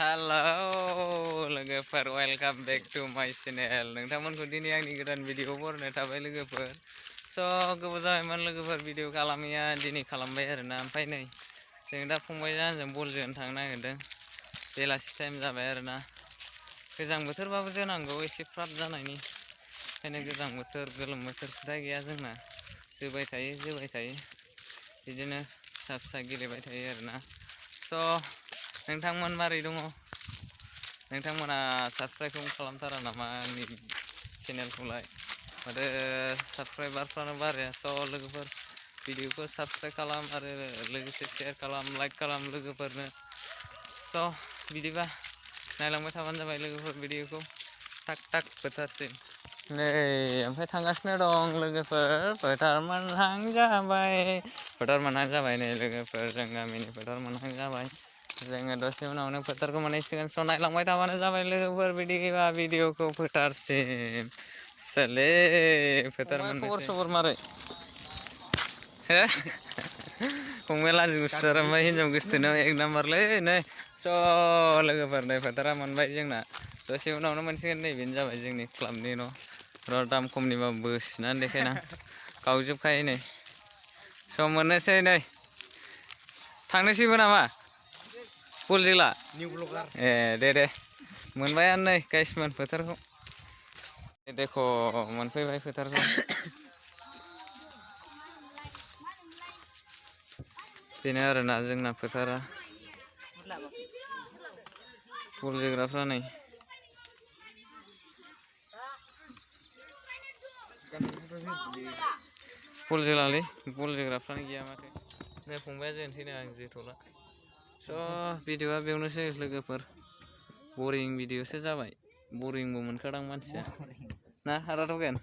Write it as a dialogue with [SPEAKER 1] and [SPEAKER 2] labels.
[SPEAKER 1] Halo लोगोफोर welcome back to माय channel नोंथांमोनखौ दिनै आंनि गोदान भिडिअ बरायनाय थाबाय लोगोफोर गोबाव जाबायमोन लोगोफोर भिडिअ खालामैया दिनै खालामबाय आरोना ओमफ्राय नै जों दा फंबायजों आंजों बल जोनो थांनो नागिरदों बेलासि टाइम जाबाय आरोना गोजां बोथोरबाबो जोनांगौ एसे फ्राद जानायनि ओंखायनो गोजां बोथोर गोलोम बोथोर खोथा गैया जोंना जोबाय थायो बिदिनो फिसा फिसा गेलेबाय थायो आरोना नोंथांमोन मारै दङ नोंथांमोना साबस्क्राइबखौ खालामथारा नामा आंनि चेनेलखौलाय माथो साबस्क्राइबारफ्रानो बाराया लोगोफोर भिडिअखौ साबस्क्राइब खालाम आरो लोगोसे शेयार खालाम लाइक खालाम लोगोफोरनो बिदिबा नायलांबाय थाबानो जाबाय लोगोफोर भिडिअखौ टाक टाक फोथारसिम नै ओमफ्राय थांगासिनो दं लोगोफोर फोथार मोनहां जाबाय नै लोगोफोर जों गामिनि फोथार मोनहां जाबाय जोङो दसे उनावनो फोथारखौ मोनहैसिगोन नायलांबाय थाबानो जाबाय लोगोफोर बिदिबा भिडिअखौ फोथारसिम सोले फोथार खबर सबर मारै हो फंबाय लाजि गुसुथार ओमफ्राय हिनजाव गोसथोनायाव एक नाम्बारलै नै लोगोफोर नै फोथारा मोनबाय जोंना दसे उनावनो मोनसिगोन नैबेनो जाबाय जोंनि क्लाबनि न' दाम खमनिबाबो बोसिनानै देखायना गावजोबखायो नै मोननोसै नै थांनोसैबो नामा बल जोला ए दे मोनबायानो नै गाइसमोन फोथारखौ देख' मोनफैबाय फोथारखौ बेनो आरोना जोंना फोथारा बल जोग्राफ्रा नै बल जोलालै बल जोग्राफ्रानो गैया माथो नै फंबाया जोनोसै नै आं जोथ'ला भिडिअआ बेयावनोसै लोगोफोर बरिं भिडिअसो जाबाय बरिंबो मोनखादां मानसिया ना राध'गेन